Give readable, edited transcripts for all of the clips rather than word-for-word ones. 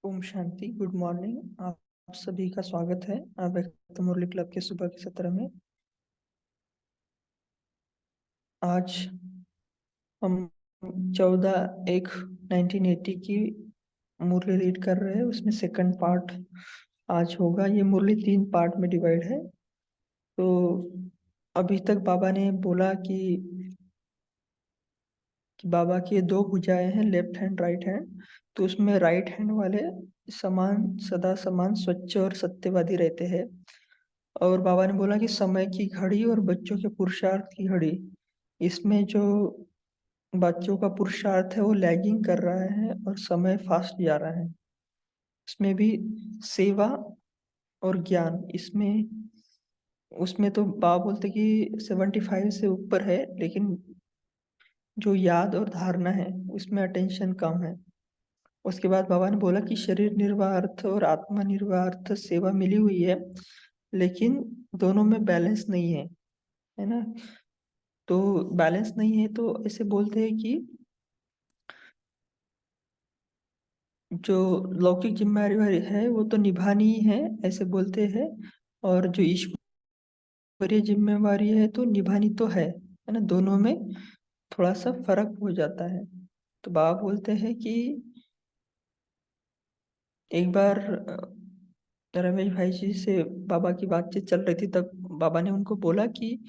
ओम शांति। Good morning. आप सभी का स्वागत है व्यक्त मुरली क्लब के सुबह के सत्र में। आज हम 14/1/1980 की मुरली रीड कर रहे हैं। उसमें सेकंड पार्ट आज होगा। ये मुरली 3 पार्ट में डिवाइड है। तो अभी तक बाबा ने बोला कि बाबा की 2 भुजाएं हैं, लेफ्ट हैंड राइट हैंड। तो उसमें राइट हैंड वाले सदा समान स्वच्छ और सत्यवादी रहते हैं। और बाबा ने बोला कि समय की घड़ी और बच्चों के पुरुषार्थ की घड़ी, इसमें जो बच्चों का पुरुषार्थ है वो लैगिंग कर रहा है और समय फास्ट जा रहा है। इसमें भी सेवा और ज्ञान, इसमें उसमें तो बाबा बोलते कि 75 से ऊपर है, लेकिन जो याद और धारणा है उसमें अटेंशन कम है। उसके बाद बाबा ने बोला कि शरीर निर्वाह अर्थ और आत्मा निर्वाह अर्थ सेवा मिली हुई है, लेकिन दोनों में बैलेंस नहीं है ना। तो बैलेंस नहीं है तो ऐसे बोलते हैं कि जो लौकिक जिम्मेदारी है वो तो निभानी ही है, ऐसे बोलते हैं। और जो ईश्वरीय जिम्मेवारी है तो निभानी तो है ना। दोनों में थोड़ा सा फर्क हो जाता है। तो बाबा बोलते हैं कि एक बार रमेश भाई जी से बाबा की बातचीत चल रही थी, तब बाबा ने उनको बोला कि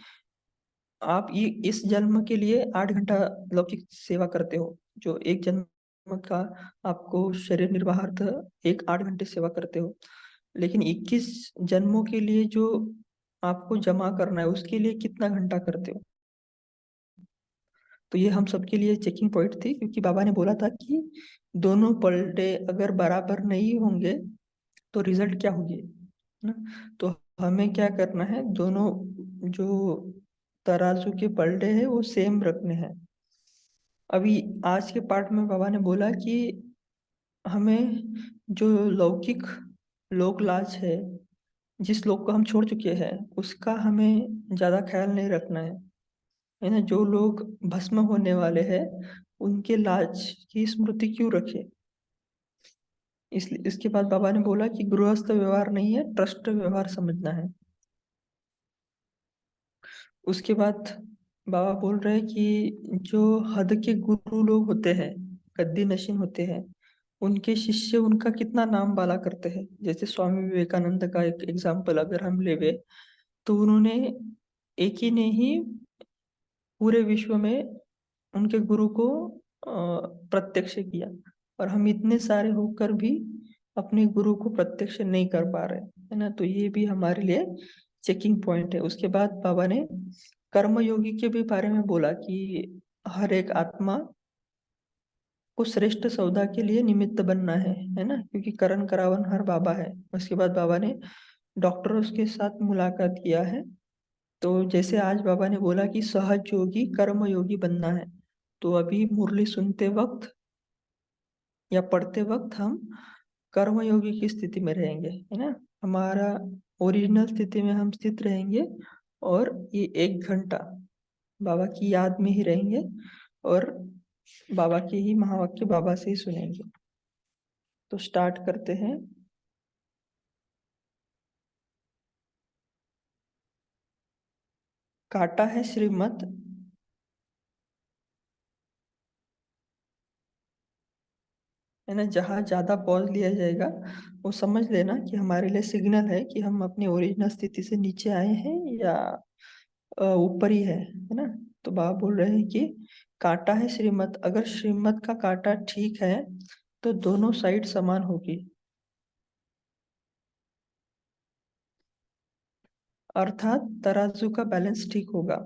आप ये इस जन्म के लिए 8 घंटा लौकिक सेवा करते हो। जो एक जन्म का आपको शरीर निर्वाहार्थ एक 8 घंटे सेवा करते हो, लेकिन 21 जन्मों के लिए जो आपको जमा करना है उसके लिए कितना घंटा करते हो। तो ये हम सबके लिए चेकिंग पॉइंट थी, क्योंकि बाबा ने बोला था कि दोनों पलटे अगर बराबर नहीं होंगे तो रिजल्ट क्या होगी ना। तो हमें क्या करना है, दोनों जो तराजू के पलटे हैं वो सेम रखने हैं। अभी आज के पार्ट में बाबा ने बोला कि हमें जो लौकिक लोक लाज है, जिस लोक को हम छोड़ चुके हैं, उसका हमें ज्यादा ख्याल नहीं रखना है ना। जो लोग भस्म होने वाले हैं उनके लाज की स्मृति क्यों रखे। इसलिए इसके बाद बाबा ने बोला कि गृहस्थ व्यवहार नहीं है, ट्रस्ट व्यवहार समझना है। उसके बाद बाबा बोल रहे हैं कि जो हद के गुरु लोग होते हैं, गद्दी नशीन होते हैं, उनके शिष्य उनका कितना नाम बाला करते हैं। जैसे स्वामी विवेकानंद का एक एग्जाम्पल अगर हम लेवे, तो उन्होंने एक ही ने ही पूरे विश्व में उनके गुरु को प्रत्यक्ष किया। और हम इतने सारे होकर भी अपने गुरु को प्रत्यक्ष नहीं कर पा रहे, है ना। तो ये भी हमारे लिए चेकिंग पॉइंट है। उसके बाद बाबा ने कर्मयोगी के भी बारे में बोला कि हर एक आत्मा को श्रेष्ठ सौदा के लिए निमित्त बनना है ना, क्योंकि करण करावन हर बाबा है। उसके बाद बाबा ने डॉक्टरों के साथ मुलाकात किया है। तो जैसे आज बाबा ने बोला कि सहज योगी कर्म योगी बनना है, तो अभी मुरली सुनते वक्त या पढ़ते वक्त हम कर्म योगी की स्थिति में रहेंगे, है ना। हमारा ओरिजिनल स्थिति में हम स्थित रहेंगे और ये 1 घंटा बाबा की याद में ही रहेंगे और बाबा के ही महावाक्य बाबा से ही सुनेंगे। तो स्टार्ट करते हैं। काटा है श्रीमत, है ना। जहाँ ज्यादा पॉज लिया जाएगा वो समझ लेना कि हमारे लिए सिग्नल है कि हम अपनी ओरिजिनल स्थिति से नीचे आए हैं या ऊपर ही है ना। तो बाबा बोल रहे हैं कि काटा है श्रीमत, अगर श्रीमत का काटा ठीक है तो दोनों साइड समान होगी, अर्थात तराजू का बैलेंस ठीक होगा।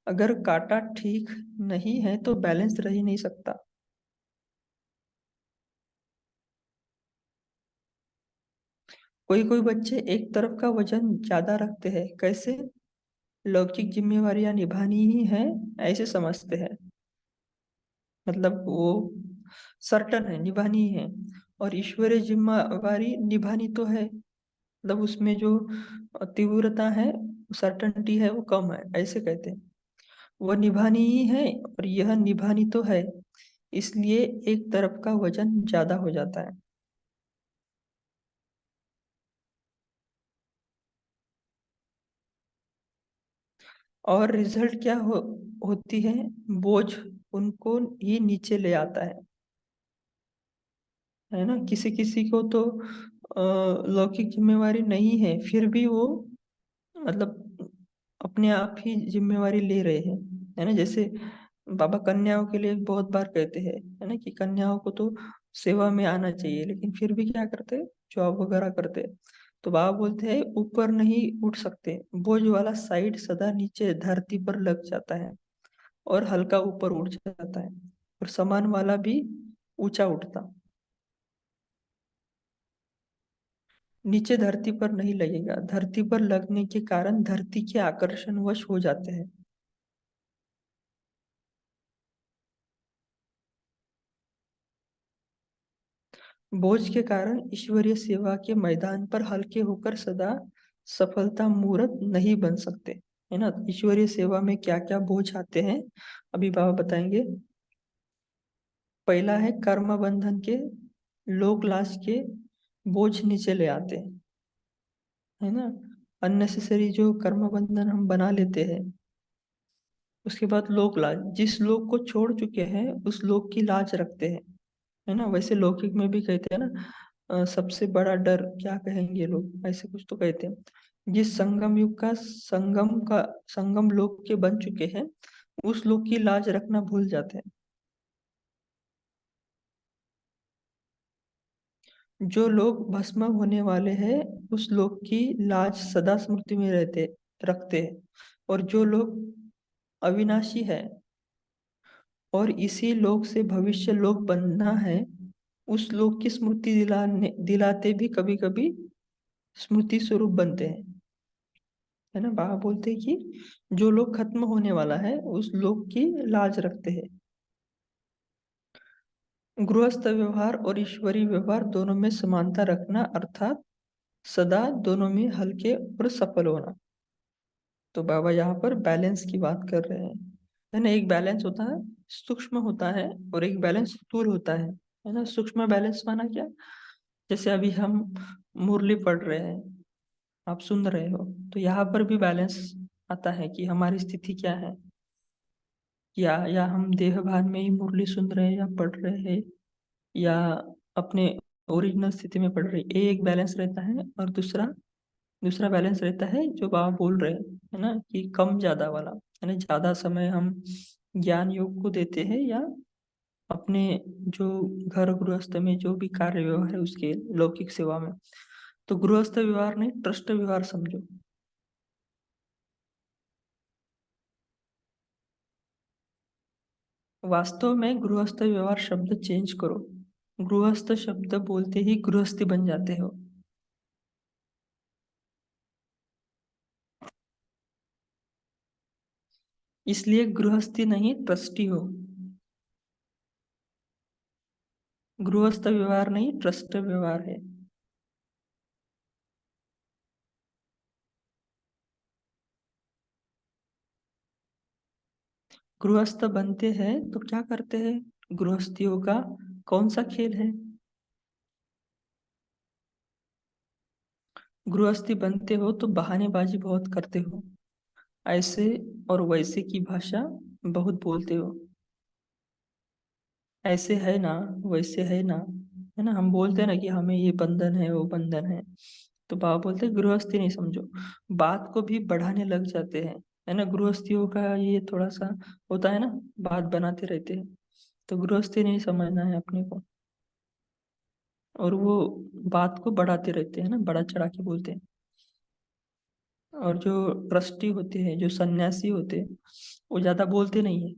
अगर काटा ठीक नहीं है तो बैलेंस रह ही नहीं सकता। कोई कोई बच्चे एक तरफ का वजन ज्यादा रखते हैं। कैसे? लौकिक जिम्मेवारियां निभानी ही है ऐसे समझते हैं, मतलब वो सर्टन है, निभानी ही है। और ईश्वरीय जिम्मेवारी निभानी तो है, मतलब उसमें जो तीव्रता है, सर्टनटी है, वो कम है, ऐसे कहते हैं। वो निभानी ही है और यह निभानी तो है, इसलिए एक तरफ का वजन ज्यादा हो जाता है। और रिजल्ट क्या होती है, बोझ उनको ही नीचे ले आता है ना। किसी किसी को तो लौकिक जिम्मेवारी नहीं है, फिर भी वो मतलब अपने आप ही जिम्मेवारी ले रहे हैं, है ना। जैसे बाबा कन्याओं के लिए बहुत बार कहते हैं, है ना, कि कन्याओं को तो सेवा में आना चाहिए, लेकिन फिर भी क्या करते, जॉब वगैरह करते। तो बाबा बोलते हैं ऊपर नहीं उठ सकते, बोझ वाला साइड सदा नीचे धरती पर लग जाता है और हल्का ऊपर उठ जाता है, और सामान वाला भी ऊंचा उठता। नीचे धरती पर नहीं लगेगा, धरती पर लगने के कारण धरती के आकर्षण वश हो जाते हैं। बोझ के कारण ईश्वरीय सेवा के मैदान पर हल्के होकर सदा सफलता मूर्त नहीं बन सकते, है ना। ईश्वरीय सेवा में क्या क्या बोझ आते हैं, अभी बाबा बताएंगे। पहला है कर्म बंधन के, लोक लाज के बोझ नीचे ले आते हैं, है ना। अननेसेसरी जो कर्म बंधन हम बना लेते हैं। उसके बाद लोक लाज, जिस लोक को छोड़ चुके हैं उस लोक की लाज रखते हैं, है ना। वैसे लौकिक में भी कहते हैं ना, सबसे बड़ा डर क्या कहेंगे लोग, ऐसे कुछ तो कहते हैं। जिस संगम युग का संगम लोक के बन चुके हैं, उस लोक की लाज रखना भूल जाते हैं। जो लोग भस्म होने वाले हैं, उस लोक की लाज सदा स्मृति में रहते रखते हैं। और जो लोग अविनाशी है और इसी लोक से भविष्य लोक बनना है, उस लोक की स्मृति दिलाते भी कभी कभी स्मृति स्वरूप बनते हैं, है ना। बाबा बोलते हैं कि जो लोग खत्म होने वाला है उस लोग की लाज रखते हैं। गृहस्थ व्यवहार और ईश्वरीय व्यवहार दोनों में समानता रखना, अर्थात सदा दोनों में हल्के और सफल होना। तो बाबा यहाँ पर बैलेंस की बात कर रहे हैं, है ना। एक बैलेंस होता है सूक्ष्म होता है, और एक बैलेंस स्थूल होता है ना। सूक्ष्म बैलेंस माना क्या, जैसे अभी हम मुरली पढ़ रहे हैं, आप सुन रहे हो, तो यहाँ पर भी बैलेंस आता है कि हमारी स्थिति क्या है। या हम देह भान में ही मुरली सुन रहे हैं या पढ़ रहे हैं, या अपने ओरिजिनल स्थिति में पढ़ रहे हैं। ये एक बैलेंस रहता है। और दूसरा दूसरा बैलेंस रहता है जो बाबा बोल रहे हैं, है ना, कि कम ज्यादा वाला, है ना। ज्यादा समय हम ज्ञान योग को देते हैं, या अपने जो घर गृहस्थ में जो भी कार्य व्यवहार है उसके लौकिक सेवा में। तो गृहस्थ व्यवहार नहीं, ट्रस्ट व्यवहार समझो। वास्तव में गृहस्थ व्यवहार शब्द चेंज करो, गृहस्थ शब्द बोलते ही गृहस्थी बन जाते हो। इसलिए गृहस्थी नहीं ट्रस्टी हो। गृहस्थ व्यवहार नहीं, ट्रस्ट व्यवहार है। गृहस्थ बनते हैं तो क्या करते हैं, गृहस्थियों का कौन सा खेल है। गृहस्थी बनते हो तो बहानेबाजी बहुत करते हो, ऐसे और वैसे की भाषा बहुत बोलते हो। ऐसे है ना, वैसे है ना, है ना। हम बोलते हैं ना कि हमें ये बंधन है वो बंधन है। तो बाबा बोलते हैं गृहस्थी नहीं समझो, बात को भी बढ़ाने लग जाते हैं, है ना। गृहस्थियों का ये थोड़ा सा होता है ना, बात बनाते रहते हैं। तो गृहस्थी नहीं समझना है अपने को, और वो बात को बढ़ाते रहते हैं ना, बड़ा चढ़ा के बोलते हैं। और जो ट्रस्टी होते हैं, जो सन्यासी होते हैं, वो ज्यादा बोलते नहीं है।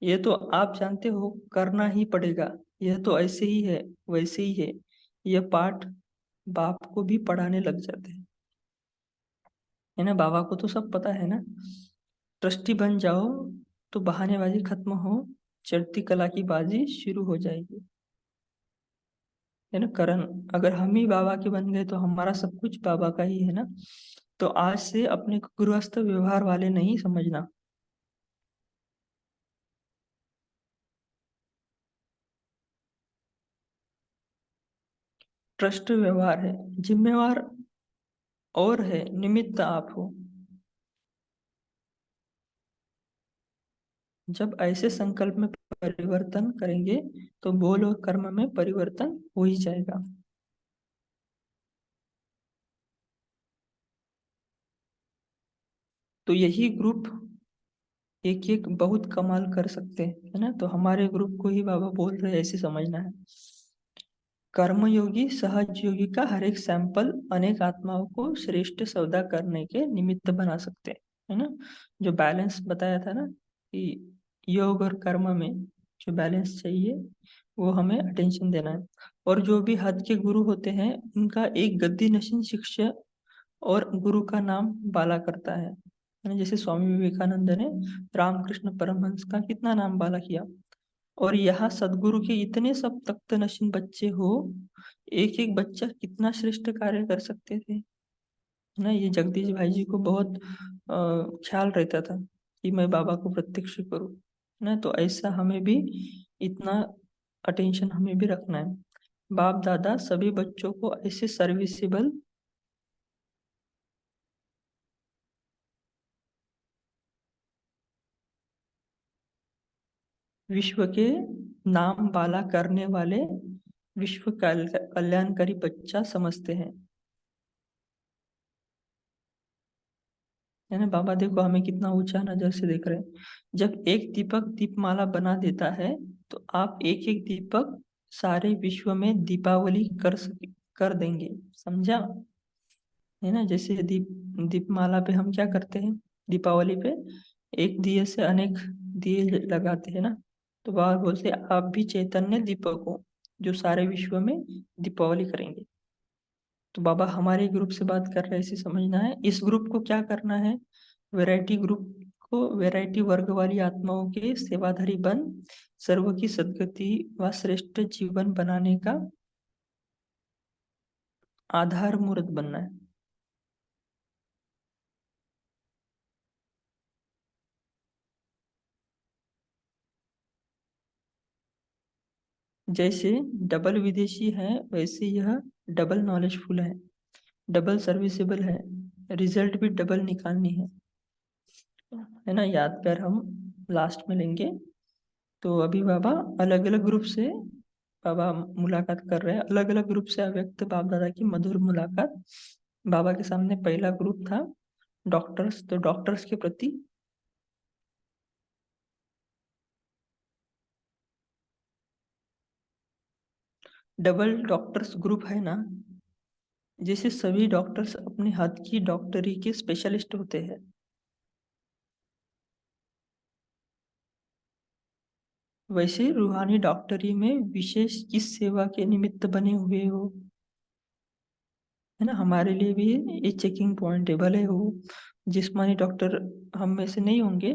ये तो आप जानते हो, करना ही पड़ेगा, यह तो ऐसे ही है, वैसे ही है, ये पाठ बाप को भी पढ़ाने लग जाते हैं, है ना। बाबा को तो सब पता है ना। ट्रस्टी बन जाओ तो बहानेबाजी खत्म हो, चढ़ती कला की बाजी शुरू हो जाएगी, है ना। करण, अगर हम ही बाबा के बन गए तो हमारा सब कुछ बाबा का ही है ना। तो आज से अपने को गृहस्थ व्यवहार वाले नहीं समझना। ट्रस्ट व्यवहार है, जिम्मेवार और है, निमित्त आप हो। जब ऐसे संकल्प में परिवर्तन करेंगे तो बोल और कर्म में परिवर्तन हो ही जाएगा। तो यही ग्रुप एक एक बहुत कमाल कर सकते हैं, है ना। तो हमारे ग्रुप को ही बाबा बोल रहे हैं, ऐसे समझना है। कर्मयोगी सहज योगी का हर एक सैंपल अनेक आत्माओं को श्रेष्ठ सौदा करने के निमित्त बना सकते हैं, है ना। जो बैलेंस बताया था ना कि योग और कर्म में जो बैलेंस चाहिए वो हमें अटेंशन देना है। और जो भी हद के गुरु होते हैं उनका एक गद्दी नशीन शिष्य और गुरु का नाम बाला करता है ना। जैसे स्वामी विवेकानंद ने रामकृष्ण परमहंस का कितना नाम बाला किया। और यहाँ सदगुरु के इतने सब तख्त नशीन बच्चे हो, एक एक बच्चा कितना श्रेष्ठ कार्य कर सकते थे, है ना। ये जगदीश भाई जी को बहुत ख्याल रहता था कि मैं बाबा को प्रत्यक्ष करूँ, है ना। तो ऐसा हमें भी इतना अटेंशन हमें भी रखना है। बाप दादा सभी बच्चों को ऐसे सर्विसेबल विश्व के नाम बाला करने वाले विश्व कल्याणकारी बच्चा समझते हैं, है ना। बाबा देखो हमें कितना ऊंचा नजर से देख रहे हैं। जब एक दीपक दीपमाला बना देता है तो आप एक एक दीपक सारे विश्व में दीपावली कर देंगे, समझा, है ना। जैसे दीपमाला पे हम क्या करते हैं, दीपावली पे एक दिए से अनेक दिए लगाते हैं ना। तो बाबा बोलते हैं, आप भी चैतन्य दीपक हो जो सारे विश्व में दीपावली करेंगे। तो बाबा हमारे ग्रुप से बात कर रहे हैं, इसे समझना है। इस ग्रुप को क्या करना है, वैरायटी ग्रुप को वैरायटी वर्ग वाली आत्माओं के सेवाधारी बन सर्व की सद्गति व श्रेष्ठ जीवन बनाने का आधार मूर्त बनना है। जैसे डबल विदेशी है वैसे यह डबल नॉलेजफुल है, डबल सर्विसेबल है, रिजल्ट भी डबल निकालनी है ना। याद कर हम लास्ट में लेंगे। तो अभी बाबा अलग अलग ग्रुप से बाबा मुलाकात कर रहे हैं, अलग अलग ग्रुप से अव्यक्त बाप दादा की मधुर मुलाकात। बाबा के सामने पहला ग्रुप था डॉक्टर्स, तो डॉक्टर्स के प्रति डबल डॉक्टर्स ग्रुप है ना। जैसे सभी डॉक्टर्स अपने हाथ की डॉक्टरी के स्पेशलिस्ट होते हैं, वैसे रूहानी डॉक्टरी में विशेष किस सेवा के निमित्त बने हुए हो, है ना। हमारे लिए भी ये चेकिंग पॉइंट है, भले हो जिस्मानी डॉक्टर हम में से नहीं होंगे,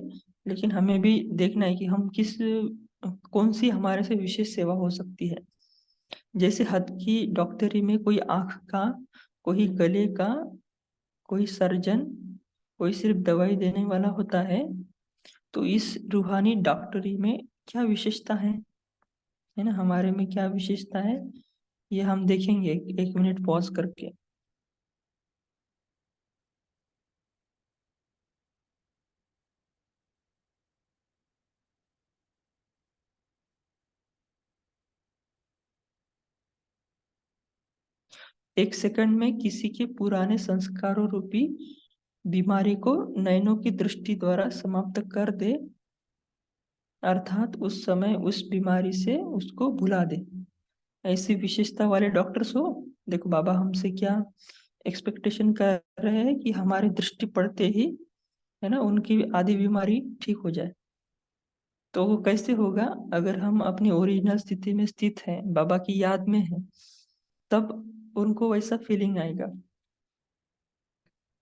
लेकिन हमें भी देखना है कि हम किस कौन सी हमारे से विशेष सेवा हो सकती है। जैसे हद की डॉक्टरी में कोई आँख का, कोई गले का, कोई सर्जन, कोई सिर्फ दवाई देने वाला होता है। तो इस रूहानी डॉक्टरी में क्या विशेषता है ना, हमारे में क्या विशेषता है, ये हम देखेंगे एक मिनट पॉज करके। एक सेकंड में किसी के पुराने संस्कारों रूपी बीमारी को नयनों की दृष्टि द्वारा समाप्त कर दे, अर्थात उस समय उस बीमारी से उसको भुला दे। ऐसी विशेषता वाले डॉक्टर्स हो। देखो बाबा हमसे क्या एक्सपेक्टेशन कर रहे हैं कि हमारी दृष्टि पड़ते ही, है ना, उनकी आधी बीमारी ठीक हो जाए। तो वो कैसे होगा, अगर हम अपनी ओरिजिनल स्थिति में स्थित हैं, बाबा की याद में हैं, तब उनको वैसा फीलिंग आएगा।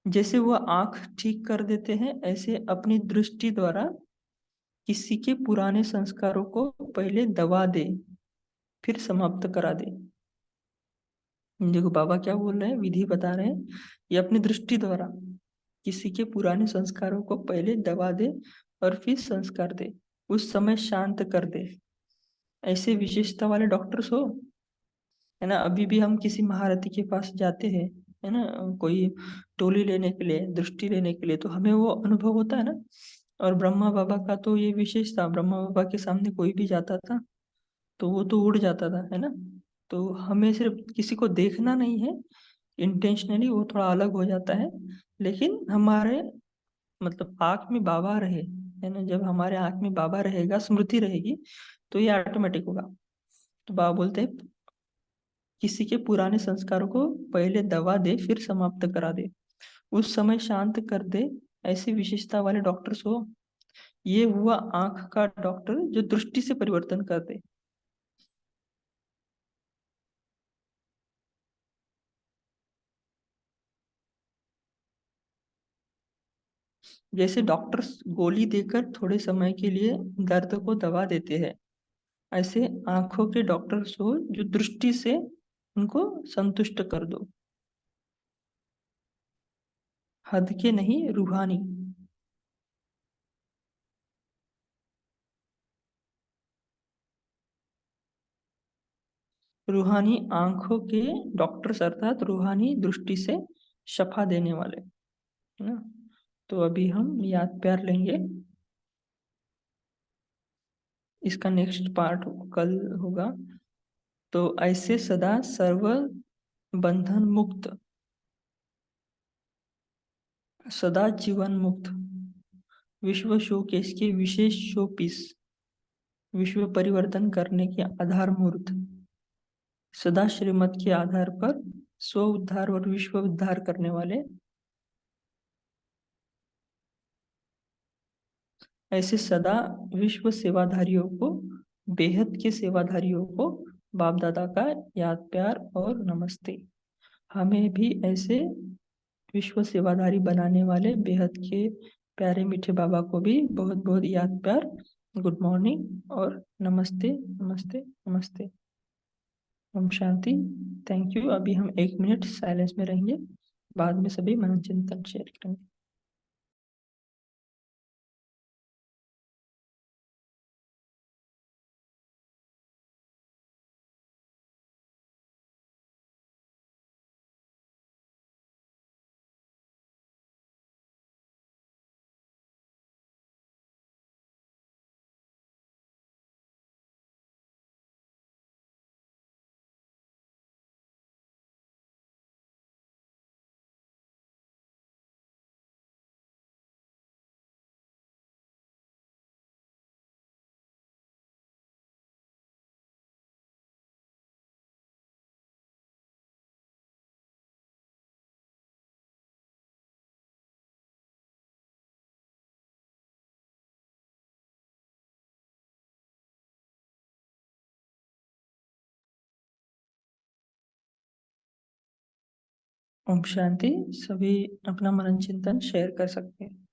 जैसे वो आंख ठीक कर देते हैं, ऐसे अपनी दृष्टि द्वारा किसी के पुराने संस्कारों को पहले दबा दे, फिर समाप्त करा दे। देखो बाबा क्या बोल रहे हैं, विधि बता रहे हैं। ये अपनी दृष्टि द्वारा किसी के पुराने संस्कारों को पहले दबा दे और फिर संस्कार दे, उस समय शांत कर दे। ऐसे विशेषता वाले डॉक्टर्स हो। है ना। अभी भी हम किसी महारथी के पास जाते हैं, है ना, कोई टोली लेने के लिए, दृष्टि लेने के लिए, तो हमें वो अनुभव होता है ना। और ब्रह्मा बाबा का तो ये विशेष था, ब्रह्मा बाबा के सामने कोई भी जाता था तो वो तो उड़ जाता था, है ना। तो हमें सिर्फ किसी को देखना नहीं है इंटेंशनली, वो थोड़ा अलग हो जाता है, लेकिन हमारे मतलब आँख में बाबा रहे, है ना, जब हमारे आँख में बाबा रहेगा, स्मृति रहेगी, तो ये ऑटोमेटिक होगा। तो बाबा बोलते हैं किसी के पुराने संस्कारों को पहले दबा दे फिर समाप्त करा दे, उस समय शांत कर दे, ऐसी विशेषता वाले डॉक्टर्स हो। ये हुआ आंख का डॉक्टर जो दृष्टि से परिवर्तन कर दे। जैसे डॉक्टर्स गोली देकर थोड़े समय के लिए दर्द को दबा देते हैं, ऐसे आंखों के डॉक्टर्स हो जो दृष्टि से उनको संतुष्ट कर दो। हद के नहीं, रूहानी। रूहानी आंखों के डॉक्टर्स अर्थात रूहानी दृष्टि से शफा देने वाले, है ना। तो अभी हम याद प्यार लेंगे, इसका नेक्स्ट पार्ट कल होगा। तो ऐसे सदा सर्व बंधन मुक्त, सदा जीवन मुक्त, विश्व शोकेस के विशेष शो पीस, विश्व परिवर्तन करने के आधार मूर्त, सदा श्रीमत के आधार पर स्व उद्धार और विश्व उद्धार करने वाले, ऐसे सदा विश्व सेवाधारियों को, बेहद के सेवाधारियों को बाप दादा का याद प्यार और नमस्ते। हमें भी ऐसे विश्व सेवाधारी बनाने वाले बेहद के प्यारे मीठे बाबा को भी बहुत बहुत याद प्यार, गुड मॉर्निंग और नमस्ते नमस्ते नमस्ते। ओम शांति। Thank you. अभी हम 1 मिनट साइलेंस में रहेंगे, बाद में सभी मनन चिंतन शेयर करेंगे। ओम शांति। सभी अपना मनन चिंतन शेयर कर सकते हैं।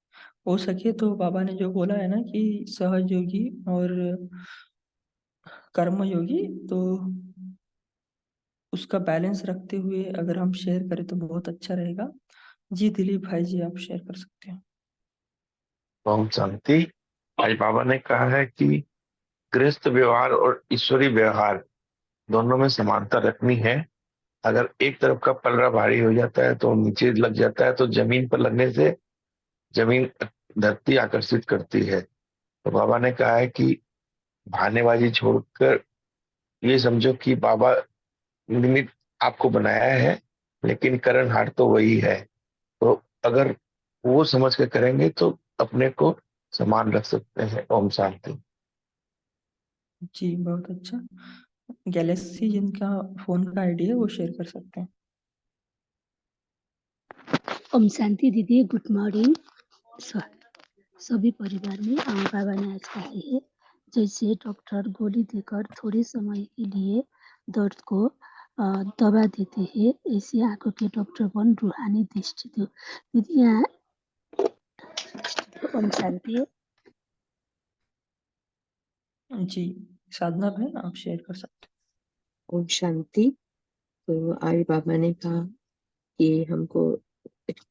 हो सके तो बाबा ने जो बोला है ना कि सहज योगी और कर्म योगी, तो उसका बैलेंस रखते हुए अगर हम शेयर करें तो बहुत अच्छा रहेगा। जी दिलीप भाई जी, आप शेयर कर सकते हैं। ओम शांति। आज बाबा ने कहा है कि गृहस्थ व्यवहार और ईश्वरी व्यवहार दोनों में समानता रखनी है। अगर एक तरफ का पलड़ा भारी हो जाता है तो नीचे लग जाता है, तो जमीन पर लगने से जमीन धरती आकर्षित करती है। तो बाबा ने कहा है कि बहानेबाजी छोड़कर ये समझो कि बाबा निमित्त आपको बनाया है, लेकिन करणहार तो वही है। तो अगर वो समझ के करेंगे तो अपने को समान रख सकते हैं। ओम शांति। जी बहुत अच्छा। गैलेक्सी जिनका फोन का आईडी है वो शेयर कर सकते हैं। ओम शांति दीदी, गुड मॉर्निंग। सभी परिवार में बाबा ने आज कहा है, जैसे डॉक्टर गोली देकर थोड़े समय के लिए दर्द को दबा देते हैं, ऐसे आंखों के डॉक्टर बन रूहानी दृष्टि दो। दीदी यहाँ ओम शांति। जी साधना बहन, आप शेयर कर सकते ओम शांति। तो आज बाबा ने कहा कि हमको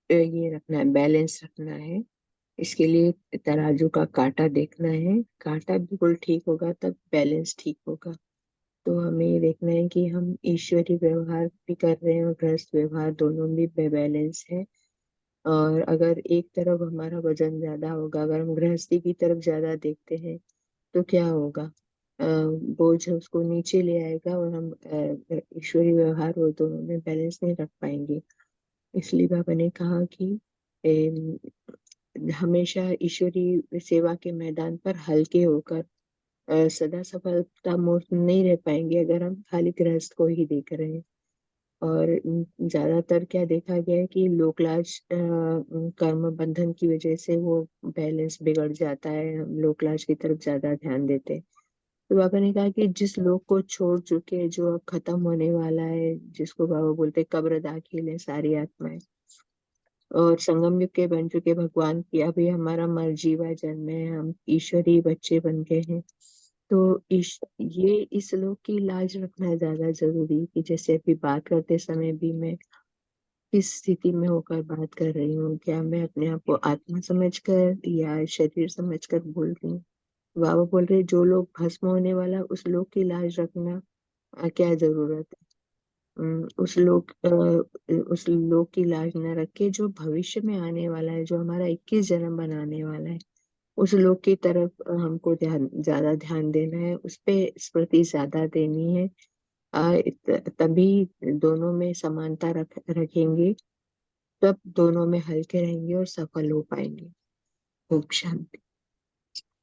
ये रखना है, बैलेंस रखना है। इसके लिए तराजू का कांटा देखना है, कांटा बिल्कुल ठीक होगा तब बैलेंस ठीक होगा। तो हमें ये देखना है कि हम ईश्वरीय व्यवहार भी कर रहे हैं और गृहस्थ व्यवहार दोनों में बैलेंस है। और अगर एक तरफ हमारा वजन ज्यादा होगा, अगर हम गृहस्थी की तरफ ज्यादा देखते हैं तो क्या होगा? बोझ उसको नीचे ले आएगा और हम ईश्वरीय व्यवहार वो दोनों में बैलेंस नहीं रख पाएंगे। इसलिए बाबा ने कहा कि हमेशा ईश्वरीय सेवा के मैदान पर हल्के होकर सदा सफलता मोक्ष नहीं रह पाएंगे अगर हम खाली गृहस्थ को ही देख रहे हैं। और ज्यादातर क्या देखा गया है कि लोकलाज कर्म बंधन की वजह से वो बैलेंस बिगड़ जाता है, हम लोकलाज की तरफ ज्यादा ध्यान देते हैं। तो बाबा ने कहा कि जिस लोग को छोड़ चुके, जो अब खत्म होने वाला है, जिसको बाबा बोलते कब्र दाखिल है सारी आत्माएं, और संगम युग के बन चुके भगवान की अभी हमारा मर्जीवा जन्म है, हम ईश्वरी बच्चे बन गए हैं। तो ये इस लोक की लाज रखना ज्यादा जरूरी, कि जैसे अभी बात करते समय भी मैं किस स्थिति में होकर बात कर रही हूँ, क्या मैं अपने आप को आत्मा समझकर या शरीर समझकर बोल रही हूँ। बाबा बोल रहे जो लोग भस्म होने वाला, उस लोग की लाज रखना क्या जरूरत है। उस लोग की लाज न रखे जो भविष्य में आने वाला है, जो हमारा 21 जन्म बनाने वाला है, उस लोग की तरफ हमको ज्यादा ध्यान देना है, उस पे स्मृति ज्यादा देनी है। तभी दोनों में समानता रखेंगे, तब दोनों में हल्के रहेंगे और सफल हो पाएंगे। ओम शांति।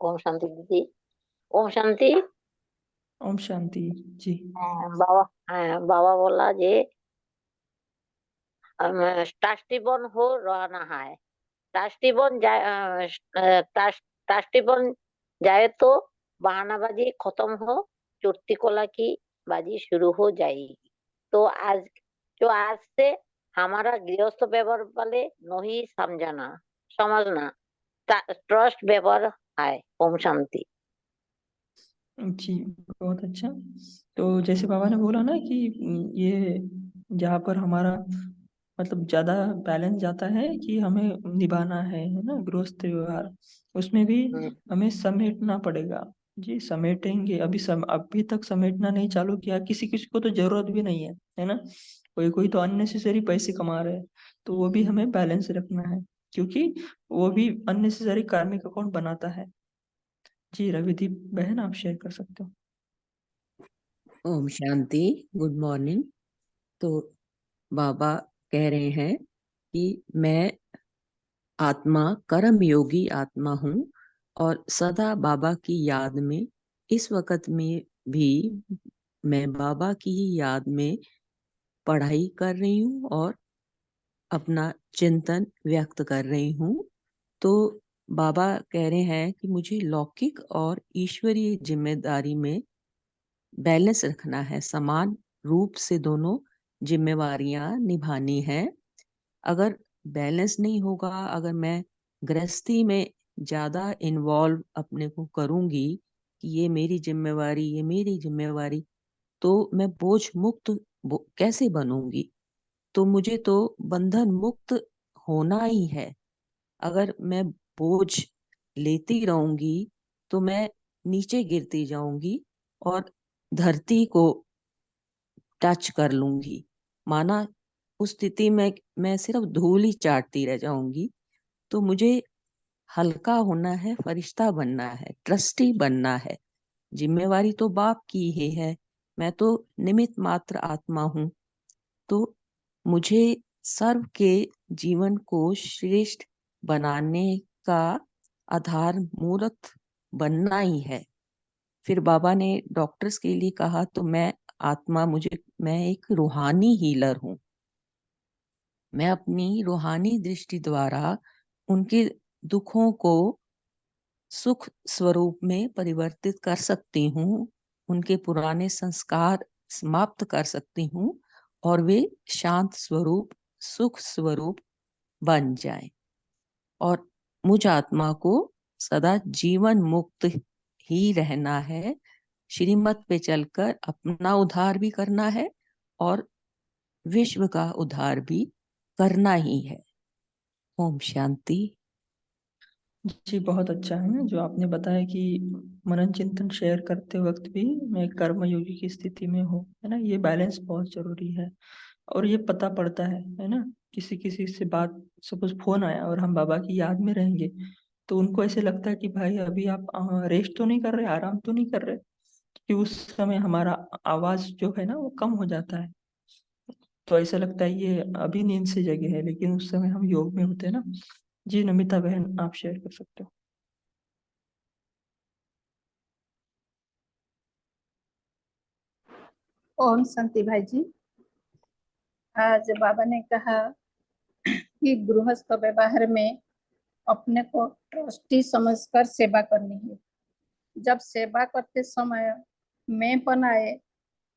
ओम शांति दीदी। ओम शांति। ओम शांति जी। बाबा बाबा बोला जे টাষ্টিবন हो रवाना है। टाष्टिबन टाष्टिबन जाए तो बहानाबाजी खत्म हो, चुटती कोला की बाजी शुरू हो जाएगी। तो आज से हमारा गृहस्थ व्यवहार वाले नहीं समझना ट्रस्ट व्यवहार है। ओम शांति। जी बहुत अच्छा। तो जैसे बाबा ने बोला ना कि ये जहाँ पर हमारा मतलब ज्यादा बैलेंस जाता है कि हमें निभाना है ना गृहस्थ व्यवहार, उसमें भी हमें समेटना पड़ेगा। जी समेटेंगे, अभी तक समेटना नहीं चालू किया, किसी किसी को तो जरूरत भी नहीं है ना, कोई कोई तो अननेसेसरी पैसे कमा रहे हैं, तो वो भी हमें बैलेंस रखना है, क्योंकि वो भी अननेसेसरी कार्मिक अकाउंट बनाता है। जी रविदीप बहन आप शेयर कर सकते हो। ओम शांति। Good morning. तो बाबा कह रहे हैं कि मैं आत्मा कर्म योगी आत्मा हूँ और सदा बाबा की याद में, इस वक्त में भी मैं बाबा की ही याद में पढ़ाई कर रही हूँ और अपना चिंतन व्यक्त कर रही हूँ। तो बाबा कह रहे हैं कि मुझे लौकिक और ईश्वरीय जिम्मेदारी में बैलेंस रखना है, समान रूप से दोनों जिम्मेवारियां निभानी है। अगर बैलेंस नहीं होगा, अगर मैं गृहस्थी में ज्यादा इन्वॉल्व अपने को करूंगी कि ये मेरी जिम्मेवारी, तो मैं बोझ मुक्त कैसे बनूंगी? तो मुझे तो बंधन मुक्त होना ही है। अगर मैं बोझ लेती रहूंगी तो मैं नीचे गिरती जाऊंगी और धरती को टच कर लूंगी, माना उस स्थिति में मैं सिर्फ धूल ही चाटती रह जाऊंगी। तो मुझे हल्का होना है, फरिश्ता बनना है, ट्रस्टी बनना है। जिम्मेवारी तो बाप की ही है, मैं तो निमित्त मात्र आत्मा हूँ। तो मुझे सर्व के जीवन को श्रेष्ठ बनाने का आधार मूर्त बनना ही है। फिर बाबा ने डॉक्टर्स के लिए कहा, तो मैं एक रूहानी हीलर हूँ। मैं अपनी रूहानी दृष्टि द्वारा उनके दुखों को सुख स्वरूप में परिवर्तित कर सकती हूँ, उनके पुराने संस्कार समाप्त कर सकती हूँ और वे शांत स्वरूप, सुख स्वरूप बन जाएं। और मुझ आत्मा को सदा जीवन मुक्त ही रहना है, श्रीमत पे चलकर अपना उद्धार भी करना है और विश्व का उद्धार भी करना ही है। ओम शांति। जी बहुत अच्छा है ना जो आपने बताया कि मनन चिंतन शेयर करते वक्त भी मैं कर्म योगी की स्थिति में हूँ, है ना। ये बैलेंस बहुत जरूरी है और ये पता पड़ता है ना। किसी किसी से बात, सपोज फोन आया और हम बाबा की याद में रहेंगे तो उनको ऐसे लगता है कि भाई अभी आप रेस्ट तो नहीं कर रहे, आराम तो नहीं कर रहे, कि उस समय हमारा आवाज जो है ना वो कम हो जाता है। तो ऐसा लगता है ये अभी नींद से जगे है, लेकिन उस समय हम योग में होते हैं ना। जी नमिता बहन, आप शेयर कर सकते हो। ओम शांति भाई जी। आज बाबा ने कहा कि गृहस्थ व्यवहार में अपने को ट्रस्टी समझकर सेवा करनी है। जब सेवा करते समय मैंपन आए,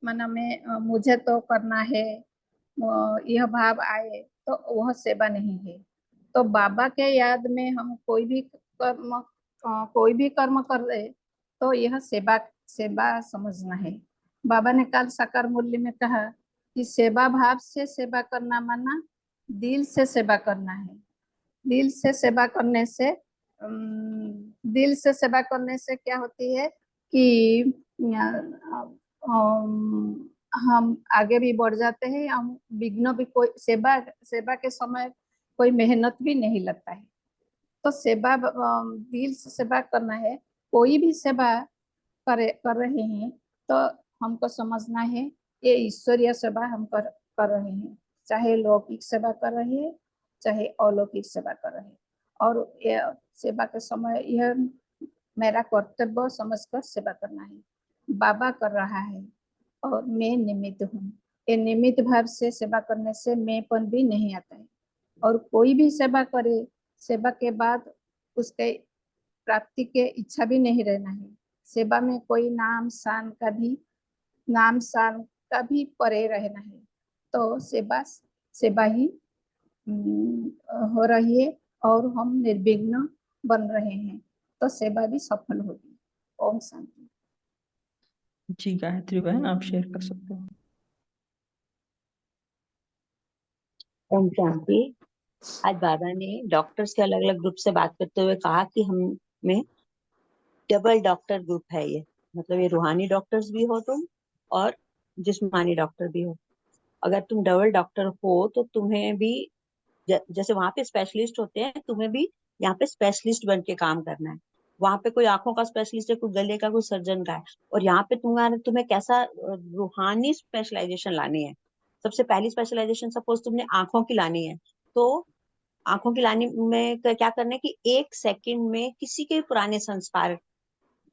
माना मैं मुझे तो करना है, यह भाव आए तो वह सेवा नहीं है। तो बाबा के याद में हम कोई भी कर्म कर रहे तो यह सेवा सेवा समझना है। बाबा ने कल साकार मूल्य में कहा कि सेवा भाव से सेवा करना माना दिल से सेवा करना है। दिल से सेवा करने से दिल से सेवा करने से क्या होती है कि हम आगे भी बढ़ जाते हैं। हम विघ्न भी, कोई सेवा सेवा के समय कोई मेहनत भी नहीं लगता है। तो सेवा दिल से सेवा करना है। कोई भी सेवा कर रहे हैं तो हमको समझना है ये ईश्वरीय सेवा हम कर रहे हैं। चाहे लौकिक सेवा कर रहे हैं, चाहे अलौकिक सेवा कर रहे हैं। और ये सेवा के समय यह मेरा कर्तव्य समझकर सेवा करना है। बाबा कर रहा है और मैं निमित्त हूँ। ये निमित्त भाव से सेवा करने से मैंपन भी नहीं आता है। और कोई भी सेवा करे, सेवा के बाद उसके प्राप्ति के इच्छा भी नहीं रहना है। सेवा में कोई नाम शान का भी परे रहना है। तो सेवा सेवा ही हो रही है और हम निर्विघ्न बन रहे हैं तो सेवा भी सफल होगी। ओम शांति। जी गायत्री बहन, आप शेयर कर सकते हो। ओम शांति। आज बाबा ने डॉक्टर्स के अलग अलग ग्रुप से बात करते हुए कहा कि हम में डबल डॉक्टर ग्रुप है ये। मतलब ये रूहानी डॉक्टर्स भी हो तुम और जिस्मानी डॉक्टर भी हो। अगर तुम डबल डॉक्टर हो तो तुम्हें भी जैसे वहां पे स्पेशलिस्ट होते हैं, तुम्हें भी यहाँ पे स्पेशलिस्ट बन के काम करना है। वहां पे कोई आंखों का स्पेशलिस्ट है, कोई गले का, कोई सर्जन का है। और यहाँ पे तुम्हें कैसा रूहानी स्पेशलाइजेशन लानी है। सबसे पहली स्पेशलाइजेशन सपोज तुमने आंखों की लानी है तो आंखों की लानी में क्या करना है कि 1 सेकंड में किसी के पुराने संस्कार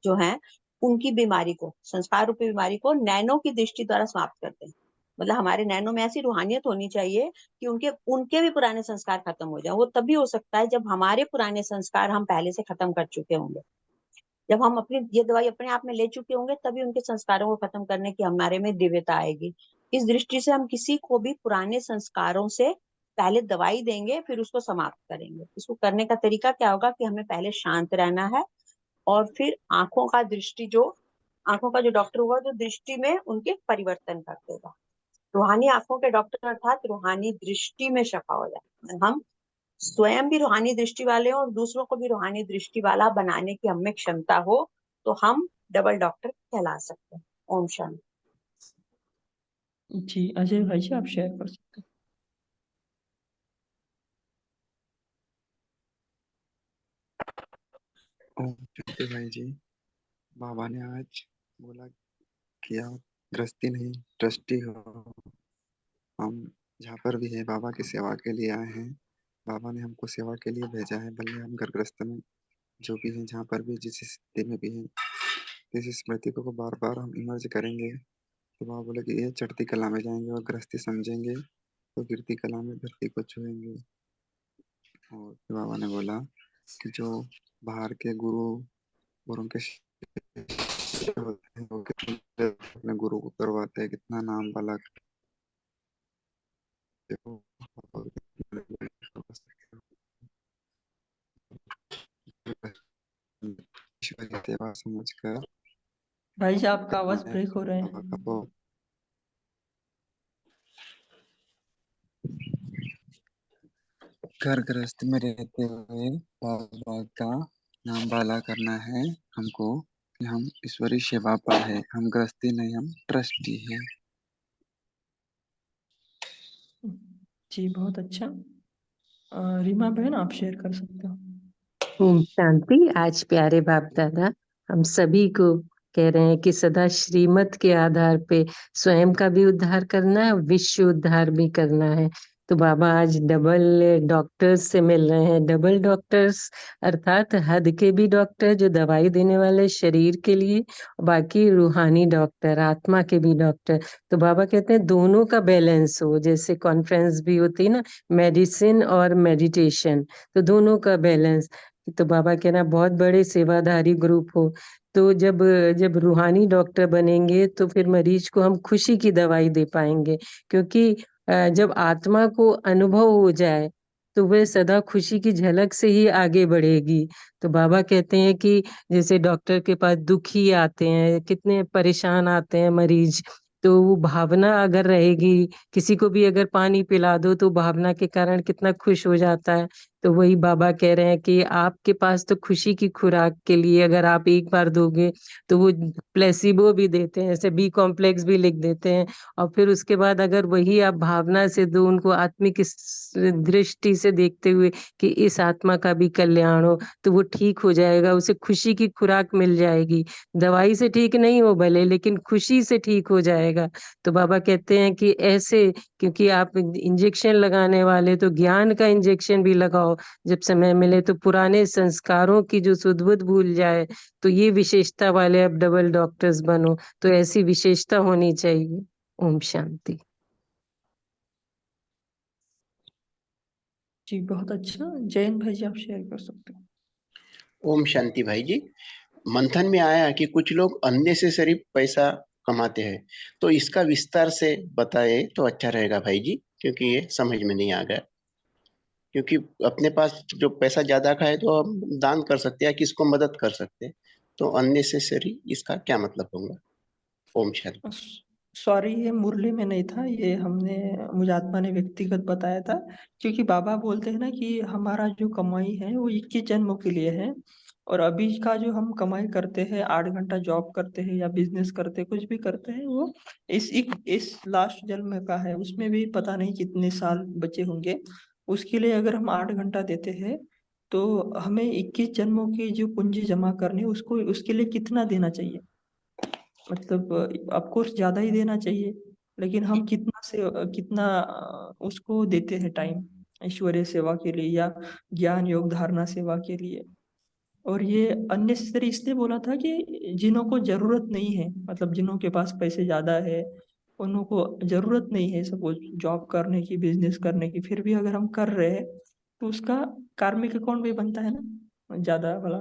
जो हैं उनकी बीमारी को, संस्कार रूपी बीमारी को नैनो की दृष्टि द्वारा समाप्त करते हैं। मतलब हमारे नैनो में ऐसी रूहानियत होनी चाहिए कि उनके उनके भी पुराने संस्कार खत्म हो जाए। वो तभी हो सकता है जब हमारे पुराने संस्कार हम पहले से खत्म कर चुके होंगे। जब हम अपनी ये दवाई अपने आप में ले चुके होंगे तभी उनके संस्कारों को खत्म करने की हमारे में दिव्यता आएगी। इस दृष्टि से हम किसी को भी पुराने संस्कारों से पहले दवाई देंगे, फिर उसको समाप्त करेंगे। इसको करने का तरीका क्या होगा कि हमें पहले शांत रहना है और फिर आंखों का जो डॉक्टर होगा जो दृष्टि में उनके परिवर्तन कर देगा। रूहानी आंखों के डॉक्टर अर्थात रूहानी दृष्टि में शफा हो जाए। हम स्वयं भी रूहानी दृष्टि वाले हो और दूसरों को भी रूहानी दृष्टि वाला बनाने की हमें क्षमता हो तो हम डबल डॉक्टर कहला सकते हैं। ओम शांति। जी अजय भाई जी, आप शेयर कर सकते हो। ओम शांति भाई जी। बाबा ने आज बोला कि आप गृहस्थी नहीं ट्रस्टी हो। हम जहाँ पर भी है बाबा की सेवा के लिए आए हैं। बाबा ने हमको सेवा के लिए भेजा है, भले हम घर गृहस्थ में जो भी हैं, जहाँ पर भी जिस स्थिति में भी हैं, इस स्मृति को बार बार हम इमर्ज करेंगे तो बाबा बोले कि ये चढ़ती कला में जाएंगे और गृहस्थी समझेंगे तो गिरती कला में धरती को छुएंगे। और फिर बाबा ने बोला कि जो बाहर के गुरु और उनके शिष्य होते हैं वो कितने अपने गुरु को करवाते हैं, कितना नाम वाला करते हो। ईश्वरीय सेवा समझकर भाई जी आपका आवाज मैंने ब्रेक हो रहे बाबा हैं। का बहुत घर गृहस्थ में रहते हुए बाबा का नाम बाला करना है हमको कि हम ईश्वरीय सेवा पर है, हम गृहस्थी नहीं, हम ट्रस्टी है। जी बहुत अच्छा। रीमा बहन आप शेयर कर सकते हो। ओम शांति। आज प्यारे बाप दादा हम सभी को कह रहे हैं कि सदा श्रीमत के आधार पे स्वयं का भी उद्धार करना है, विश्व उद्धार भी करना है। तो बाबा आज डबल डॉक्टर्स से मिल रहे हैं। डबल डॉक्टर्स अर्थात हद के भी डॉक्टर जो दवाई देने वाले शरीर के लिए, बाकी रूहानी डॉक्टर, आत्मा के भी डॉक्टर। तो बाबा कहते हैं दोनों का बैलेंस हो, जैसे कॉन्फ्रेंस भी होती है ना, मेडिसिन और मेडिटेशन, तो दोनों का बैलेंस। तो बाबा कहना बहुत बड़े सेवाधारी ग्रुप हो। तो जब जब रूहानी डॉक्टर बनेंगे तो फिर मरीज को हम खुशी की दवाई दे पाएंगे, क्योंकि जब आत्मा को अनुभव हो जाए तो वह सदा खुशी की झलक से ही आगे बढ़ेगी। तो बाबा कहते हैं कि जैसे डॉक्टर के पास दुखी आते हैं, कितने परेशान आते हैं मरीज, तो वो भावना अगर रहेगी, किसी को भी अगर पानी पिला दो तो भावना के कारण कितना खुश हो जाता है। तो वही बाबा कह रहे हैं कि आपके पास तो खुशी की खुराक के लिए अगर आप एक बार दोगे तो वो प्लेसिबो भी देते हैं, ऐसे बी कॉम्प्लेक्स भी लिख देते हैं। और फिर उसके बाद अगर वही आप भावना से दो, उनको आत्मिक दृष्टि से देखते हुए कि इस आत्मा का भी कल्याण हो, तो वो ठीक हो जाएगा, उसे खुशी की खुराक मिल जाएगी। दवाई से ठीक नहीं हो भले, लेकिन खुशी से ठीक हो जाएगा। तो बाबा कहते हैं कि ऐसे, क्योंकि आप इंजेक्शन लगाने वाले तो ज्ञान का इंजेक्शन भी लगाओ जब समय मिले, तो पुराने संस्कारों की जो सुध बुध भूल जाए। तो ये विशेषता वाले अब डबल डॉक्टर्स बनो, तो ऐसी विशेषता होनी चाहिए। ओम शांति। जी बहुत अच्छा। जैन भाई जी आप शेयर कर सकते हो। ओम शांति भाई जी। मंथन में आया कि कुछ लोग अननेसेसरी पैसा कमाते हैं, तो इसका विस्तार से बताए तो अच्छा रहेगा भाई जी, क्योंकि ये समझ में नहीं आ गया। क्योंकि अपने पास जो पैसा ज्यादा का है तो हम दान कर सकते हैं, किसको मदद कर सकते हैं, तो अननेसेसरी इसका क्या मतलब होगा? ओम शांति। सॉरी ये मुरली में नहीं था, ये हमने मुझे आत्मा ने व्यक्तिगत बताया था। क्योंकि बाबा बोलते हैं ना कि हमारा जो कमाई है वो 21 जन्मों के लिए है। और अभी का जो हम कमाई करते हैं, 8 घंटा जॉब करते हैं या बिजनेस करते हैं, कुछ भी करते हैं, वो इस लास्ट जन्म का है। उसमें भी पता नहीं कितने साल बचे होंगे। उसके लिए अगर हम 8 घंटा देते हैं तो हमें 21 जन्मों की जो पूंजी जमा करनी है उसको, उसके लिए कितना देना चाहिए? मतलब ऑफ कोर्स ज्यादा ही देना चाहिए, लेकिन हम कितना उसको देते हैं टाइम ईश्वरीय सेवा के लिए या ज्ञान योग धारणा सेवा के लिए। और ये अननेसेसरी इसलिए बोला था कि जिन्हों को जरूरत नहीं है, मतलब जिन्हों के पास पैसे ज्यादा है, उन्हों को जरूरत नहीं है सपोज जॉब करने की, बिजनेस करने की, फिर भी अगर हम कर रहे हैं तो उसका कार्मिक अकाउंट भी बनता है ना ज्यादा वाला।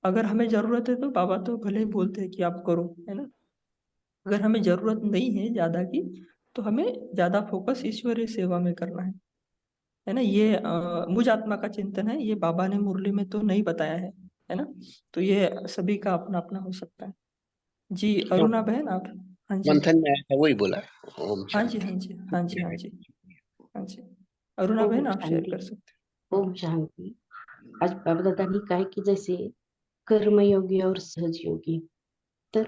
अगर हमें जरूरत है तो बाबा तो भले ही बोलते हैं कि आप करो, है ना। अगर हमें जरूरत नहीं है ज्यादा की तो हमें ज्यादा फोकस ईश्वरीय सेवा में करना है ना। ये मुझ आत्मा का चिंतन है, ये बाबा ने मुरली में तो नहीं बताया है ना। तो ये सभी का अपना अपना हो सकता है। जी तो अरुणा बहन आप। हाँ जी। मंथन में आया था वही बोला। ओम हाँ जी शांति। हाँ जी हाँ जी हाँ जी हाँ जी। अरुणा ओम बहन आप शेयर शांति। कर सकते हैं। ओम शांति। आज बाबा दादा ने कहा कि जैसे कर्मयोगी और सहज योगी, तर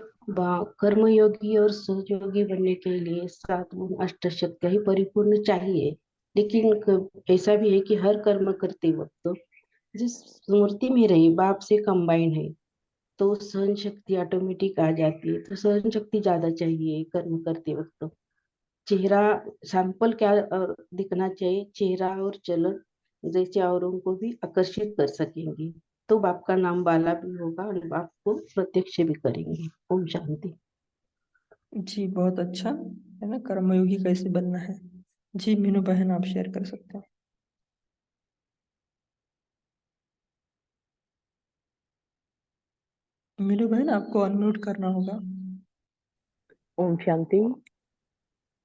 कर्मयोगी और सहयोगी बनने के लिए 7 गुण अष्टशत का ही परिपूर्ण चाहिए। लेकिन ऐसा भी है कि हर कर्म करते वक्त जिस स्मृति में रहे बाप से कंबाइन है, तो सहन शक्ति ऑटोमेटिक आ जाती है। तो सहन शक्ति ज्यादा चाहिए कर्म करते वक्त। चेहरा सैंपल क्या दिखना चाहिए, चेहरा और चलन जैसे औरों को भी आकर्षित कर सकेंगे, तो बाप का नाम बाला भी होगा और बाप को प्रत्यक्ष भी करेंगे। ओम शांति। जी बहुत अच्छा है ना, कर्मयोगी कैसे बनना है। जी मीनू बहन आप शेयर कर सकते हैं। मीनू बहन आपको अनम्यूट करना होगा। ओम शांति।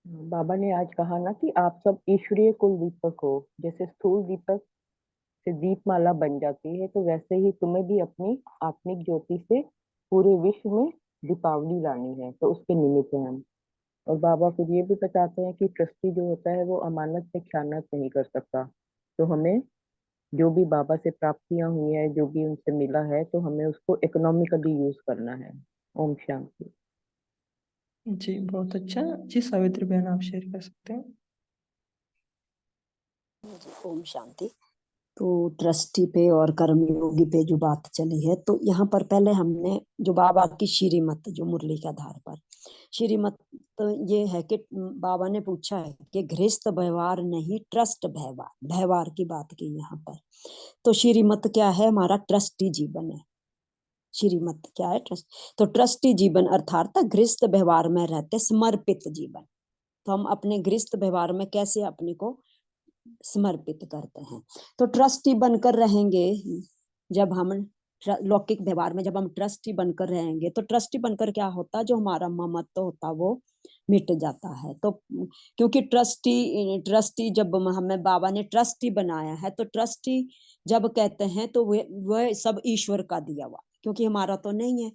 बाबा ने आज कहा ना कि आप सब ईश्वरीय कुल दीपक हो। जैसे स्थूल दीपक से दीपमाला बन जाती है, तो वैसे ही तुम्हें भी अपनी आत्मिक ज्योति से पूरे विश्व में दीपावली लानी है। तो उसके निमित्त हैं हम। और बाबा फिर ये भी बताते हैं कि ट्रस्टी जो होता है वो अमानत से खयानत नहीं कर सकता। तो हमें जो भी बाबा से प्राप्तियां हुई है, जो भी उनसे मिला है, तो हमें उसको इकोनॉमिकली यूज करना है। ओम शांति। जी बहुत अच्छा। जी सावित्री बहन आप शेयर कर सकते हैं। ओम शांति। तो दृष्टि पे और कर्मयोगी पे जो बात चली है, तो यहाँ पर पहले हमने जो बाबा की श्रीमत जो मुरली के आधार पर श्रीमत, तो ये है कि बाबा ने पूछा है कि गृहस्थ व्यवहार नहीं ट्रस्ट व्यवहार, व्यवहार की बात की यहाँ पर। तो श्रीमत क्या है? हमारा ट्रस्टी जीवन है। श्रीमत क्या है? ट्रस्ट। तो ट्रस्टी जीवन अर्थात गृहस्थ व्यवहार में रहते समर्पित जीवन। तो हम अपने गृहस्थ व्यवहार में कैसे अपने को समर्पित करते हैं? तो ट्रस्टी बनकर रहेंगे जब हम लौकिक व्यवहार में, जब हम ट्रस्टी बनकर रहेंगे, तो ट्रस्टी बनकर क्या होता है? जो हमारा ममत्व होता वो मिट जाता है। तो क्योंकि ट्रस्टी ट्रस्टी जब हमें बाबा ने ट्रस्टी बनाया है, तो ट्रस्टी जब कहते हैं तो वह सब ईश्वर का दिया हुआ, क्योंकि हमारा तो नहीं है।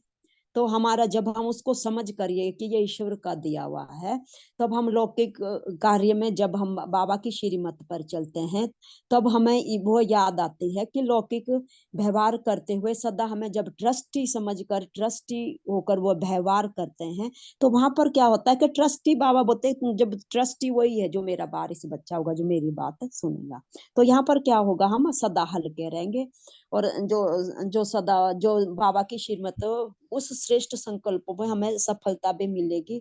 तो हमारा जब हम उसको समझ करिए कि ये ईश्वर का दिया हुआ है, तब हम लौकिक कार्य में जब हम बाबा की श्रीमत पर चलते हैं, तब हमें वो याद आती है कि लौकिक व्यवहार करते हुए सदा हमें जब ट्रस्टी समझकर, ट्रस्टी होकर वो व्यवहार करते हैं, तो वहां पर क्या होता है कि ट्रस्टी बाबा बोलते हैं, जब ट्रस्टी वही है जो मेरा वारिस बच्चा होगा, जो मेरी बात सुनेगा। तो यहाँ पर क्या होगा? हम सदा हल्के रहेंगे, और जो सदा जो बाबा की श्रीमत उस श्रेष्ठ संकल्प में हमें सफलता भी मिलेगी।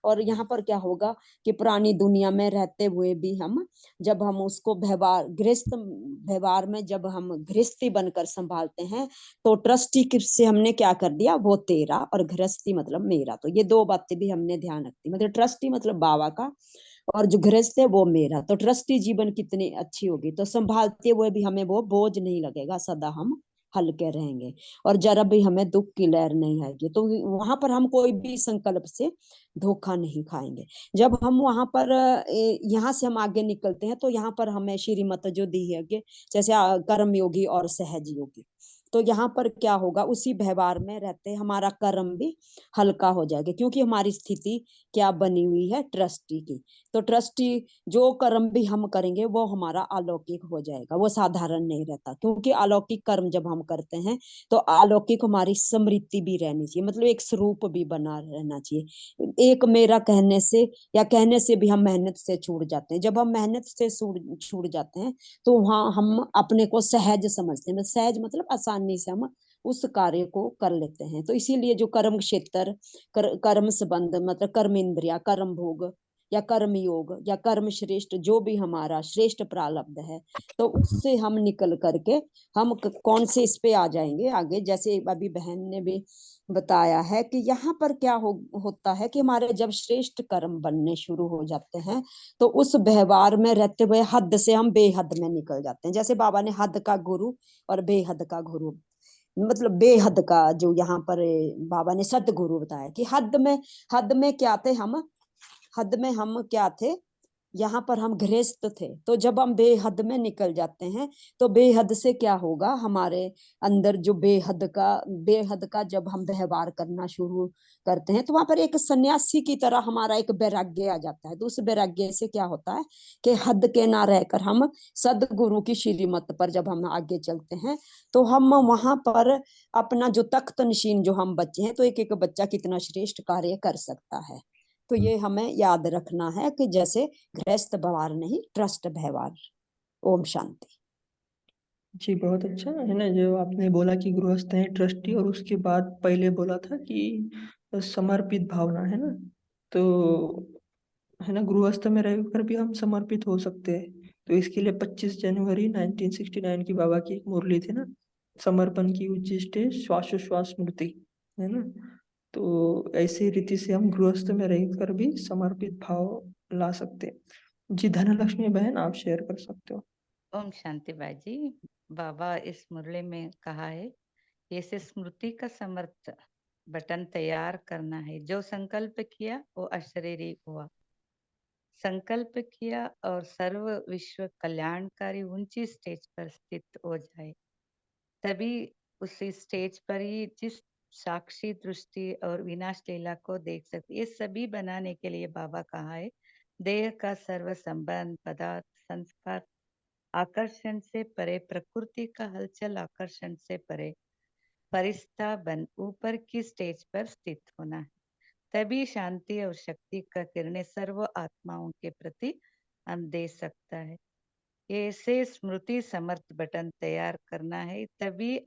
और यहाँ पर क्या होगा कि पुरानी दुनिया में रहते हुए भी हम जब हम उसको व्यवहार गृहस्थ व्यवहार में जब हम गृहस्थी बनकर संभालते हैं, तो ट्रस्टी से हमने क्या कर दिया? वो तेरा, और गृहस्थी मतलब मेरा। तो ये दो बातें भी हमने ध्यान रखती, मतलब ट्रस्टी मतलब बाबा का, और जो गृहस्थ है वो मेरा। तो ट्रस्टी जीवन कितनी अच्छी होगी, तो संभालते हुए भी हमें वो बोझ नहीं लगेगा, सदा हम हल्के रहेंगे, और जरा भी हमें दुख की लहर नहीं आएगी। तो वहां पर हम कोई भी संकल्प से धोखा नहीं खाएंगे। जब हम वहां पर यहाँ से हम आगे निकलते हैं, तो यहाँ पर हमें श्रीमत जो दी है कि जैसे कर्म योगी और सहज योगी, तो यहाँ पर क्या होगा? उसी व्यवहार में रहते हमारा कर्म भी हल्का हो जाएगा, क्योंकि हमारी स्थिति क्या बनी हुई है? ट्रस्टी की। तो ट्रस्टी जो कर्म भी हम करेंगे वो हमारा अलौकिक हो जाएगा, वो साधारण नहीं रहता, क्योंकि अलौकिक कर्म जब हम करते हैं तो अलौकिक हमारी स्मृति भी रहनी चाहिए, मतलब एक स्वरूप भी बना रहना चाहिए। एक मेरा कहने से या कहने से भी हम मेहनत से छूट जाते हैं। जब हम मेहनत से छूट जाते हैं, तो वहां हम अपने को सहज समझते हैं। सहज मतलब आसानी से हम उस कार्य को कर लेते हैं। तो इसीलिए जो कर्म क्षेत्र, कर्म संबंध मतलब कर्म इंद्रिया, कर्म भोग या कर्म योग या कर्म श्रेष्ठ, जो भी हमारा श्रेष्ठ प्रारब्ध है, तो उससे हम निकल करके हम कौन से इस पे आ जाएंगे आगे। जैसे अभी बहन ने भी बताया है कि यहाँ पर क्या होता है कि हमारे जब श्रेष्ठ कर्म बनने शुरू हो जाते हैं, तो उस व्यवहार में रहते हुए हद से हम बेहद में निकल जाते हैं। जैसे बाबा ने हद का गुरु और बेहद का गुरु, मतलब बेहद का जो यहाँ पर बाबा ने सदगुरु बताया कि हद में क्या थे हम? हद में हम क्या थे? यहाँ पर हम गृहस्थ थे। तो जब हम बेहद में निकल जाते हैं, तो बेहद से क्या होगा? हमारे अंदर जो बेहद का जब हम व्यवहार करना शुरू करते हैं, तो वहां पर एक सन्यासी की तरह हमारा एक वैराग्य आ जाता है। तो उस वैराग्य से क्या होता है कि हद के ना रहकर हम सदगुरु की श्रीमत पर जब हम आगे चलते हैं, तो हम वहां पर अपना जो तख्त नशीन जो हम बच्चे हैं, तो एक एक बच्चा कितना श्रेष्ठ कार्य कर सकता है। तो ये हमें याद रखना है कि जैसे गृहस्थ व्यवहार नहीं, ट्रस्ट व्यवहार। ओम शांति। जी बहुत अच्छा है ना, जो आपने बोला कि गृहस्थ है ट्रस्टी, और उसके बाद पहले बोला था कि समर्पित भावना है ना। तो है ना, गृहस्थ में रहकर भी हम समर्पित हो सकते हैं। तो इसके लिए 25 जनवरी 1969 की बाबा की एक मुरली थी ना, समर्पण की उच्चिष्ट श्वासोश्वास स्मृति, है ना। तो ऐसी रीति से हम गृहस्थ में रहकर भी समर्पित भाव ला सकते हैं। जी धनलक्ष्मी बहन आप शेयर कर सकते हो। ओम शांति बाजी। बाबा इस मुरली में कहा है, ऐसे स्मृति का समर्थ बटन तैयार करना है। जो संकल्प किया वो अशरीरी हुआ। संकल्प किया और सर्व विश्व कल्याणकारी ऊंची स्टेज पर स्थित हो जाए, तभी उसी स्टेज पर ही जिस साक्षी दृष्टि और विनाश लीला को देख सकते। ये सभी बनाने के लिए बाबा कहा है, देह का सर्व संबंध, पदार्थ, संस्कार आकर्षण से परे, प्रकृति का हलचल आकर्षण से परे, फरिश्ता बन ऊपर की स्टेज पर स्थित होना है। तभी शांति और शक्ति का किरणें सर्व आत्माओं के प्रति हम दे सकता है। ऐसे स्मृति समर्थ बटन तैयार करना है, तभी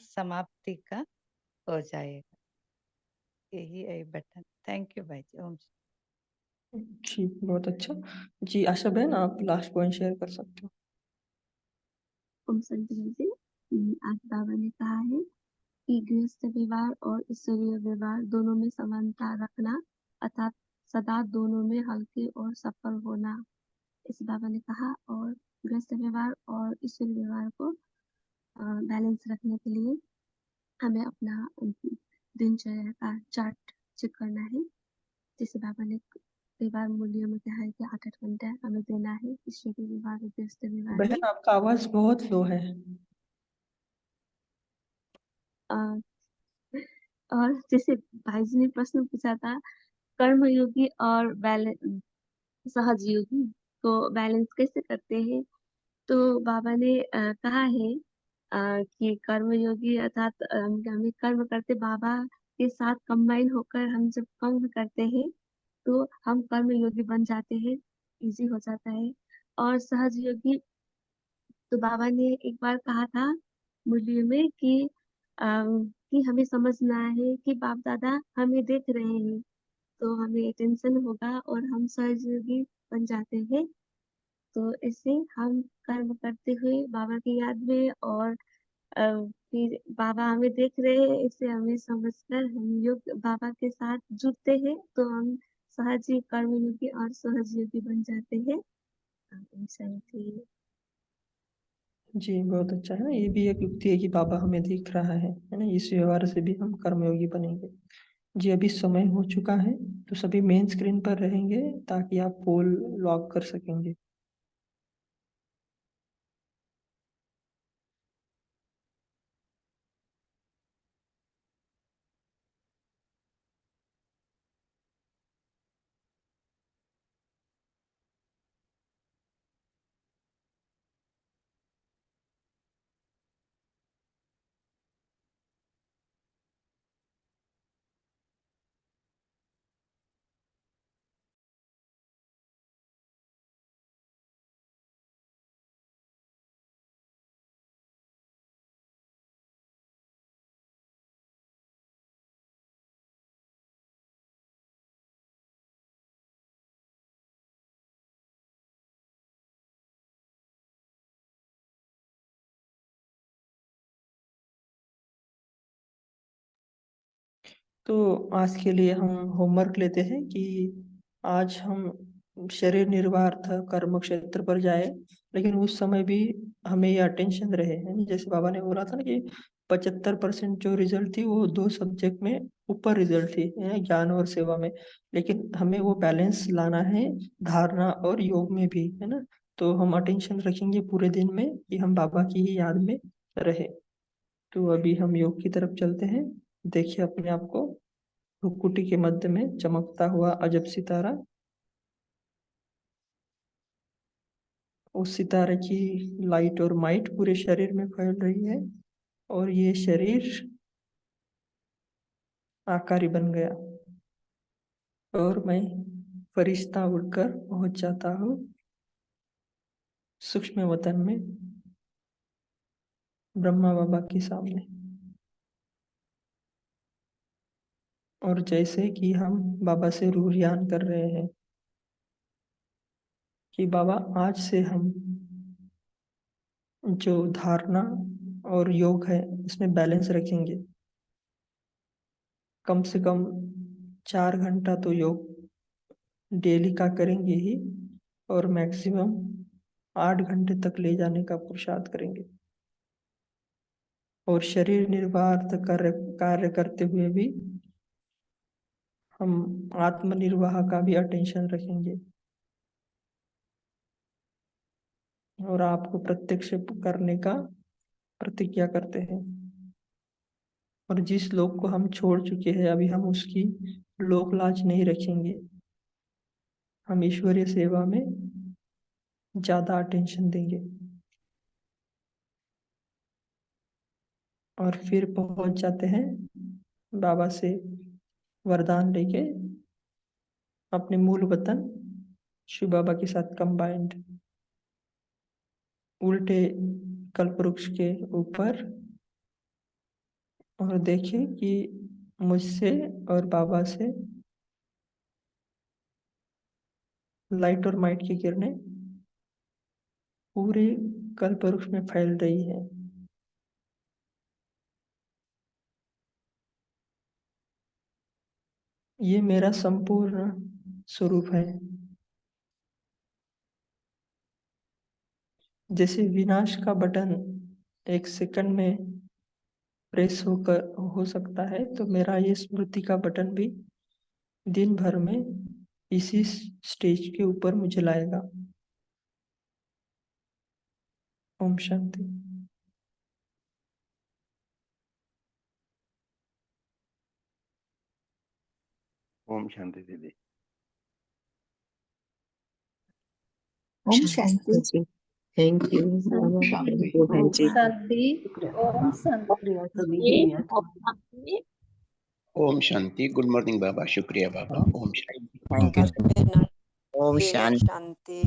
समाप्ति का हो जाएगा। यही है बटन। थैंक यू भाई जी। ओम जी बहुत अच्छा। जी आशा बहन, आप लास्ट पॉइंट शेयर कर सकते हो। ओम शांति जी। आज बाबा ने कहा है कि गृहस्थ व्यवहार और ईश्वरीय व्यवहार दोनों में समानता रखना, अर्थात सदा दोनों में हल्के और सफल होना, इस बाबा ने कहा। और गृहस्थ व्यवहार और ईश्वरीय व्यवहार को बैलेंस रखने के लिए हमें अपना दिनचर्या का चार्ट चेक करना है। जैसे बाबा ने कई बार मूल्यों में कहा है कि 8-8 घंटा हमें देना है ईश्वरीय व्यवहार और गृहस्थ व्यवहार में। बहन आपका आवाज बहुत लो है। और जैसे भाई जी ने प्रश्न पूछा था, कर्मयोगी और सहज योगी को बैलेंस कैसे करते हैं, तो बाबा ने कहा है कि कर्मयोगी अर्थात हमें कर्म करते बाबा के साथ कंबाइन होकर हम जब कर्म करते हैं तो हम कर्मयोगी बन जाते हैं, इजी हो जाता है। और सहज योगी, तो बाबा ने एक बार कहा था मुरली में कि हमें समझना है कि बाप दादा हमें देख रहे हैं, तो हमें टेंशन होगा और हम सहयोगी बन जाते हैं। तो इससे हम कर्म करते हुए बाबा की याद में और फिर बाबा हमें देख रहे हैं, इसे हमें समझकर हम योग बाबा के साथ जुड़ते हैं, तो हम सहजी कर्मयोगी और सहजयोगी बन जाते हैं। शांति। जी बहुत अच्छा है। ये भी एक युक्ति है कि बाबा हमें दिख रहा है ना, इस व्यवहार से भी हम कर्मयोगी बनेंगे। जी अभी समय हो चुका है, तो सभी मेन स्क्रीन पर रहेंगे ताकि आप पोल लॉक कर सकेंगे। तो आज के लिए हम होमवर्क लेते हैं कि आज हम शरीर निर्वार्थ कर्म क्षेत्र पर जाए, लेकिन उस समय भी हमें ये अटेंशन रहे है। जैसे बाबा ने बोला था ना कि 75% जो रिजल्ट थी वो 2 सब्जेक्ट में ऊपर रिजल्ट थी, ज्ञान और सेवा में, लेकिन हमें वो बैलेंस लाना है धारणा और योग में भी, है ना। तो हम अटेंशन रखेंगे पूरे दिन में कि हम बाबा की ही याद में रहे। तो अभी हम योग की तरफ चलते हैं। देखिए अपने आप को भ्रुकुटी के मध्य में चमकता हुआ अजब सितारा। उस सितारे की लाइट और माइट पूरे शरीर में फैल रही है और ये शरीर आकारी बन गया और मैं फरिश्ता उड़कर पहुंच जाता हूँ सूक्ष्म वतन में, ब्रह्मा बाबा के सामने। और जैसे कि हम बाबा से रूहियान कर रहे हैं कि बाबा आज से हम जो धारणा और योग है इसमें बैलेंस रखेंगे। कम से कम 4 घंटा तो योग डेली का करेंगे ही और मैक्सिमम 8 घंटे तक ले जाने का पुरुषार्थ करेंगे। और शरीर निर्वाह कार्य करते हुए भी हम आत्मनिर्वाह का भी अटेंशन रखेंगे और आपको प्रत्यक्ष करने का प्रतिज्ञा करते हैं। और जिस लोक को हम छोड़ चुके हैं अभी, हम उसकी लोक लाज नहीं रखेंगे। हम ईश्वरीय सेवा में ज्यादा अटेंशन देंगे। और फिर पहुंच जाते हैं बाबा से वरदान लेके अपने मूल वतन शिव बाबा के साथ कंबाइंड उल्टे कल्पवृक्ष के ऊपर, और देखे कि मुझसे और बाबा से लाइट और माइट की किरणें पूरे कल्पवृक्ष में फैल रही है। ये मेरा संपूर्ण स्वरूप है। जैसे विनाश का बटन एक सेकंड में प्रेस हो सकता है, तो मेरा ये स्मृति का बटन भी दिन भर में इसी स्टेज के ऊपर मुझे लाएगा। ओम शांति। ओम शांति दीदी। ओम शांति। थैंक यू बाबा, ओम शांति। ओम शांति। ओम शांति। गुड मॉर्निंग बाबा। शुक्रिया बाबा। ओम शांति। ओम शांति।